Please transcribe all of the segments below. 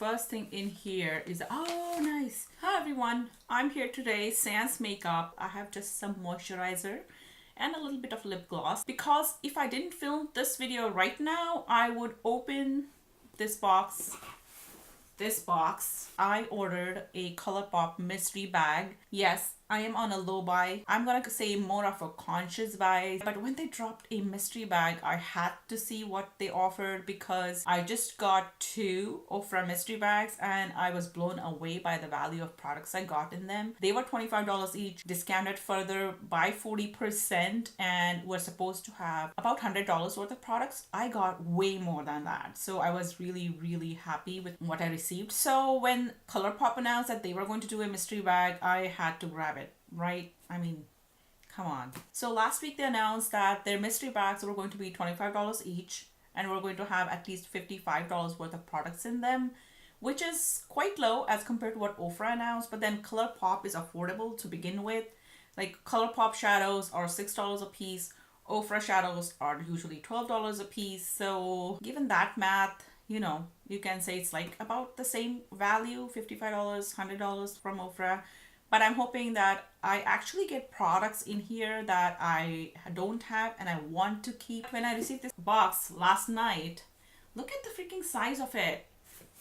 first thing in here is, oh nice. Hi everyone, I'm here today, sans makeup. I have just some moisturizer and a little bit of lip gloss, because if I didn't film this video right now, I would open this box. I ordered a Colourpop mystery bag. Yes, I am on a low buy. I'm gonna say more of a conscious buy, but when they dropped a mystery bag, I had to see what they offered, because I just got 2 Ofra mystery bags and I was blown away by the value of products I got in them. They were $25 each, discounted further by 40%, and were supposed to have about $100 worth of products. I got way more than that, so I was really happy with what I received. So when Colourpop announced that they were going to do a mystery bag, I had to grab it, right? I mean, come on. So last week they announced that their mystery bags were going to be $25 each, and we're going to have at least $55 worth of products in them, which is quite low as compared to what Ofra announced. But then Colourpop is affordable to begin with. Like Colourpop shadows are $6 a piece. Ofra shadows are usually $12 a piece. So given that math, you know, you can say it's like about the same value, $55, $100 from Ofra. But I'm hoping that I actually get products in here that I don't have and I want to keep. When I received this box last night, look at the freaking size of it.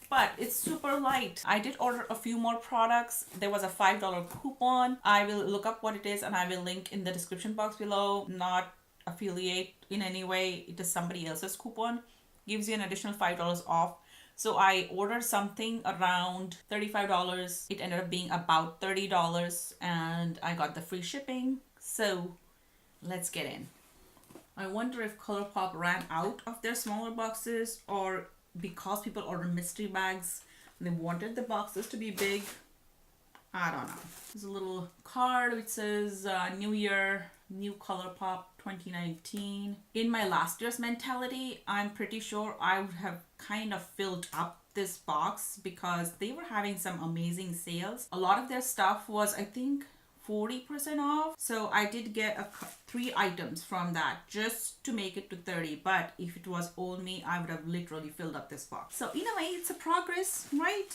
But it's super light. I did order a few more products. There was a $5 coupon. I will look up what it is and I will link in the description box below. Not affiliate in any way. It is somebody else's coupon. Gives you an additional $5 off. So I ordered something around $35. It ended up being about $30 and I got the free shipping. So let's get in. I wonder if Colourpop ran out of their smaller boxes, or because people order mystery bags, they wanted the boxes to be big. I don't know. There's a little card which says New Year, New Colourpop 2019. In my last year's mentality, I'm pretty sure I would have kind of filled up this box because they were having some amazing sales. A lot of their stuff was, I think, 40% off. So I did get 3 items from that just to make it to 30. But if it was old me, I would have literally filled up this box. So in a way, it's a progress, right?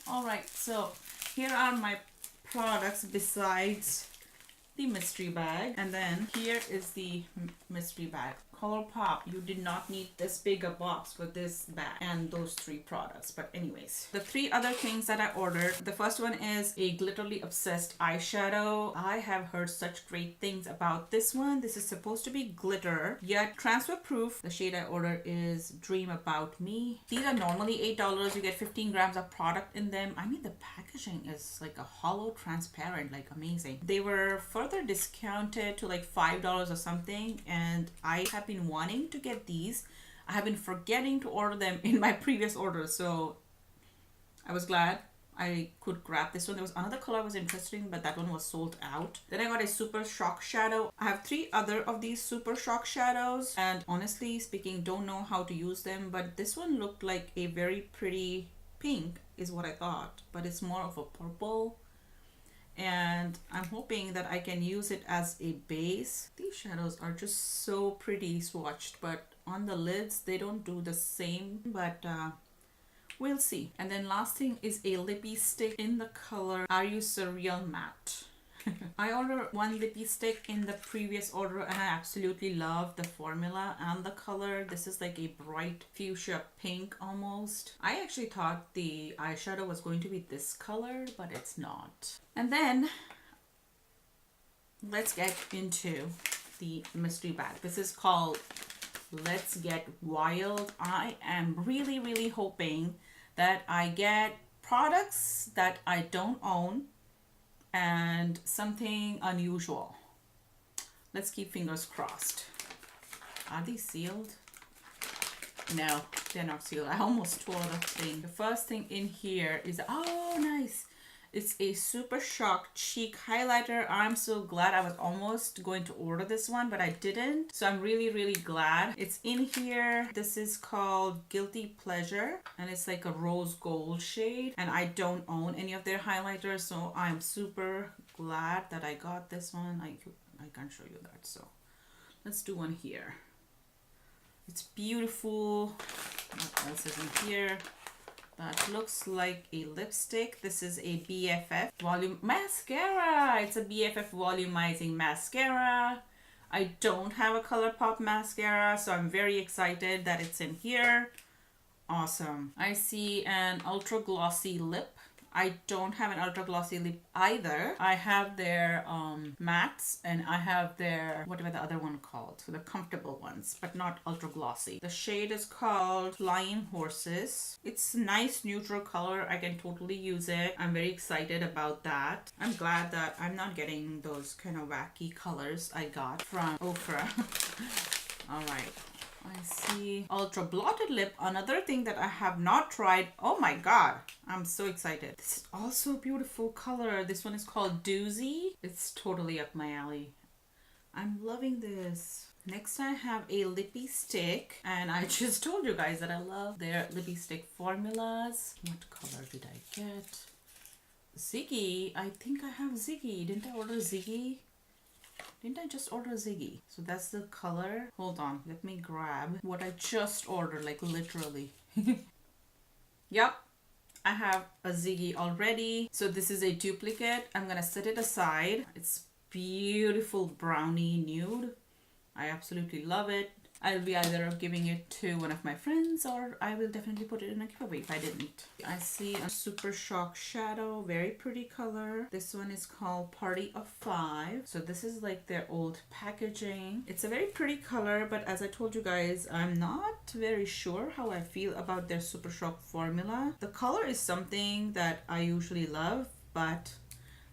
All right, so here are my products besides the mystery bag, and then here is the mystery bag. Colourpop, you did not need this big a box for this bag and those 3 products. But anyways, the 3 other things that I ordered, the first one is a glitterly obsessed eyeshadow. I have heard such great things about this one. This is supposed to be glitter yet transfer proof. The shade I ordered is Dream About Me. These are normally $8. You get 15 grams of product in them. I mean, the packaging is like a hollow transparent, like amazing. They were further discounted to like $5 or something, and I have been wanting to get these. I have been forgetting to order them in my previous orders, so I was glad I could grab this one. There was another color I was interested in, but that one was sold out. Then I got a Super Shock shadow. I have 3 other of these Super Shock shadows, and honestly speaking, don't know how to use them, but this one looked like a very pretty pink is what I thought, but it's more of a purple. And I'm hoping that I can use it as a base. These shadows are just so pretty swatched, but on the lids they don't do the same, but we'll see. And then last thing is a lippy stick in the color Are You Surreal Matte. I ordered 1 lippy stick in the previous order and I absolutely love the formula and the color. This is like a bright fuchsia pink almost. I actually thought the eyeshadow was going to be this color, but it's not. And then let's get into the mystery bag. This is called Let's Get Wild. I am really hoping that I get products that I don't own and something unusual. Let's keep fingers crossed. Are these sealed? No, they're not sealed. I almost tore the thing. The first thing in here is, oh nice, it's a Super Shock cheek highlighter. I'm so glad. I was almost going to order this one, but I didn't. So I'm really glad it's in here. This is called Guilty Pleasure, and it's like a rose gold shade. And I don't own any of their highlighters, so I'm super glad that I got this one. I can't show you that, so let's do one here. It's beautiful. What else is in here? That looks like a lipstick. This is a BFF volume mascara. It's a BFF volumizing mascara. I don't have a Colourpop mascara, so I'm very excited that it's in here. Awesome. I see an ultra glossy lip. I don't have an ultra glossy lip either. I have their mattes and I have their, whatever the other one called, so the comfortable ones, but not ultra glossy. The shade is called Flying Horses. It's a nice neutral color. I can totally use it. I'm very excited about that. I'm glad that I'm not getting those kind of wacky colors I got from Ofra. All right. I see ultra blotted lip, another thing that I have not tried. Oh my god, I'm so excited. This is also a beautiful color. This one is called Doozy. It's totally up my alley. I'm loving this. Next I have a lippy stick, and I just told you guys that I love their lippy stick formulas. What color did I get? Ziggy. I think I have Ziggy. Didn't I order Ziggy? Didn't I just order Ziggy? So that's the color. Hold on, let me grab what I just ordered, like literally. Yep, I have a Ziggy already. So this is a duplicate. I'm gonna set it aside. It's beautiful brownie nude. I absolutely love it. I'll be either giving it to one of my friends or I will definitely put it in a giveaway if I didn't. I see a Super Shock shadow, very pretty color. This one is called Party of 5. So this is like their old packaging. It's a very pretty color, but as I told you guys, I'm not very sure how I feel about their Super Shock formula. The color is something that I usually love, but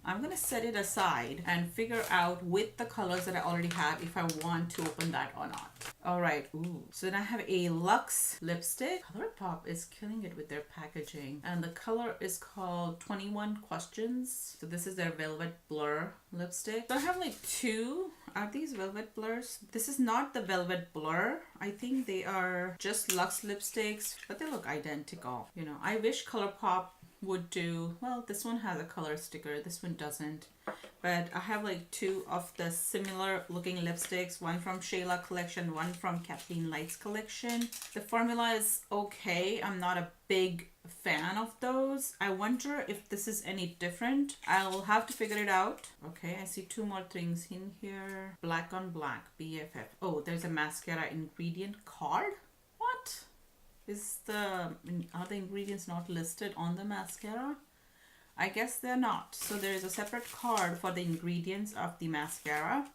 I'm gonna set it aside and figure out with the colors that I already have if I want to open that or not. All right, ooh. So then I have a Luxe lipstick. Colourpop is killing it with their packaging. And the color is called 21 Questions. So this is their Velvet Blur lipstick. So I have like two. Are these Velvet Blurs? This is not the Velvet Blur. I think they are just Luxe lipsticks, but they look identical. You know, I wish Colourpop would do, well, this one has a color sticker, this one doesn't, but I have like two of the similar looking lipsticks, one from Shayla collection, one from Kathleen Light's collection. The formula is okay. I'm not a big fan of those. I wonder if this is any different. I'll have to figure it out. Okay, I see two more things in here. Black on Black BFF. Oh, there's a mascara ingredient card. What? Are the ingredients not listed on the mascara? I guess they're not. So there is a separate card for the ingredients of the mascara.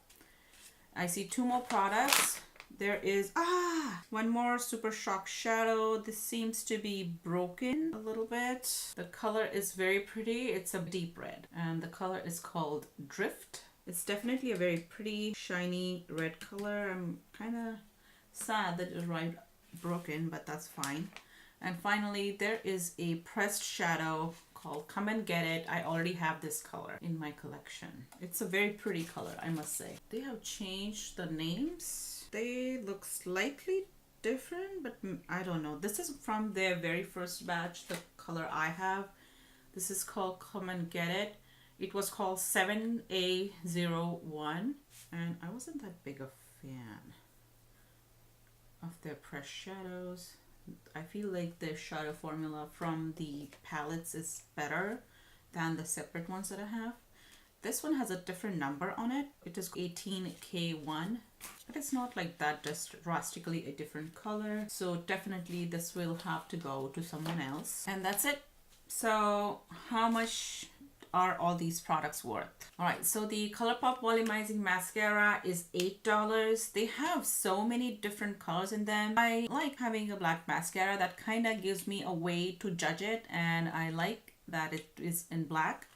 I see two more products. There is one more Super Shock shadow. This seems to be broken a little bit. The color is very pretty. It's a deep red and the color is called Drift. It's definitely a very pretty shiny red color. I'm kind of sad that it arrived broken, but that's fine. And finally there is a pressed shadow called Come and Get It. I already have this color in my collection. It's a very pretty color, I must say. They have changed the names. They look slightly different, but I don't know. This is from their very first batch, the color I have. This is called Come and Get It. It was called 7A01 and I wasn't that big a fan of their pressed shadows. I feel like the shadow formula from the palettes is better than the separate ones that I have. This one has a different number on it. It is 18K1, but it's not like that drastically a different color. So definitely this will have to go to someone else. And that's it. So how much are all these products worth? All right, so the Colourpop volumizing mascara is $8. They have so many different colors in them. I like having a black mascara. That kind of gives me a way to judge it, and I like that it is in black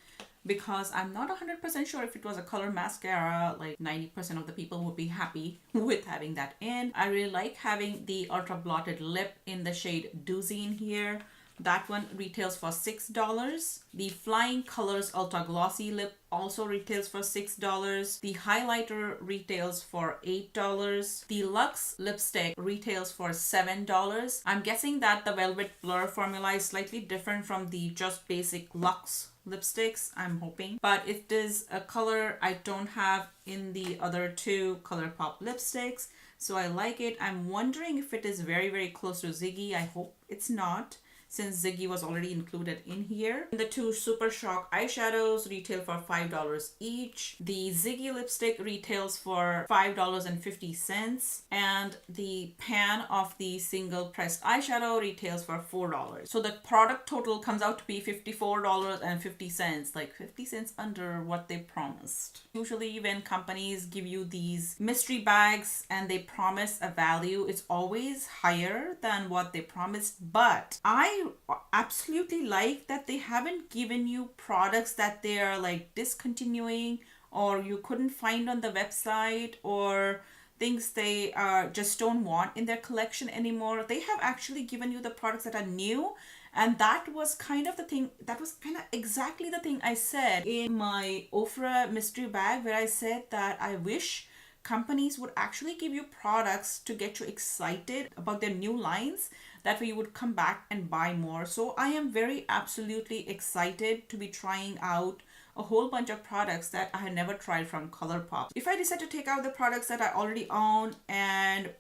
because I'm not 100% sure if it was a color mascara, like 90% of the people would be happy with having that in. I really like having the ultra blotted lip in the shade Doozy in here. That one retails for $6. The Flying Colors Ultra Glossy Lip also retails for $6. The highlighter retails for $8. The Luxe lipstick retails for $7. I'm guessing that the Velvet Blur formula is slightly different from the just basic Luxe lipsticks, I'm hoping. But it is a color I don't have in the other two Colourpop lipsticks, so I like it. I'm wondering if it is very, very close to Ziggy. I hope it's not, since Ziggy was already included in here. The two Super Shock eyeshadows retail for $5 each. The Ziggy lipstick retails for $5.50, and the pan of the single pressed eyeshadow retails for $4. So the product total comes out to be $54.50, like 50 cents under what they promised. Usually when companies give you these mystery bags and they promise a value, it's always higher than what they promised. But I absolutely like that they haven't given you products that they are like discontinuing or you couldn't find on the website, or things they just don't want in their collection anymore. They have actually given you the products that are new. And that was kind of the thing, that was kind of exactly the thing I said in my Ofra mystery bag, where I said that I wish companies would actually give you products to get you excited about their new lines. That way you would come back and buy more. So I am very absolutely excited to be trying out a whole bunch of products that I had never tried from Colourpop. If I decide to take out the products that I already own and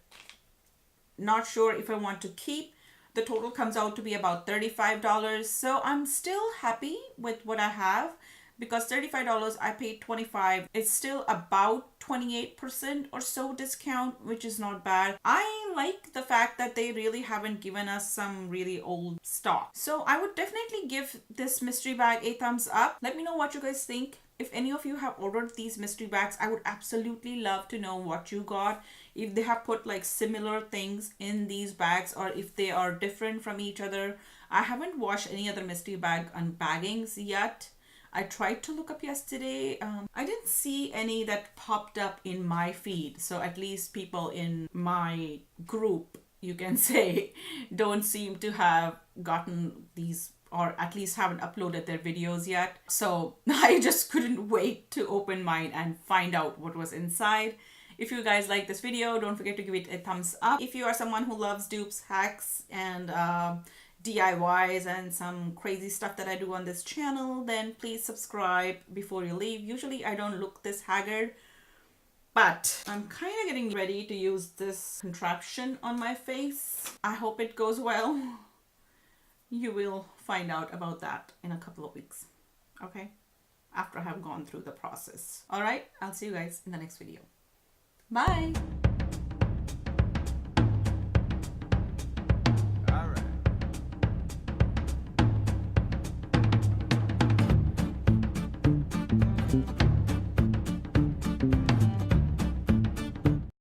not sure if I want to keep, the total comes out to be about $35. So I'm still happy with what I have, because $35, I paid $25. It's still about 28% or so discount, which is not bad. I like the fact that they really haven't given us some really old stock. So I would definitely give this mystery bag a thumbs up. Let me know what you guys think. If any of you have ordered these mystery bags, I would absolutely love to know what you got. If they have put like similar things in these bags, or if they are different from each other. I haven't watched any other mystery bag unbaggings yet. I tried to look up yesterday. I didn't see any that popped up in my feed. So at least people in my group, you can say, don't seem to have gotten these, or at least haven't uploaded their videos yet. So I just couldn't wait to open mine and find out what was inside. If you guys like this video, don't forget to give it a thumbs up. If you are someone who loves dupes, hacks, and DIYs and some crazy stuff that I do on this channel, then please subscribe before you leave. Usually I don't look this haggard, but I'm kind of getting ready to use this contraption on my face. I hope it goes well. You will find out about that in a couple of weeks, okay? After I have gone through the process. All right, I'll see you guys in the next video. Bye.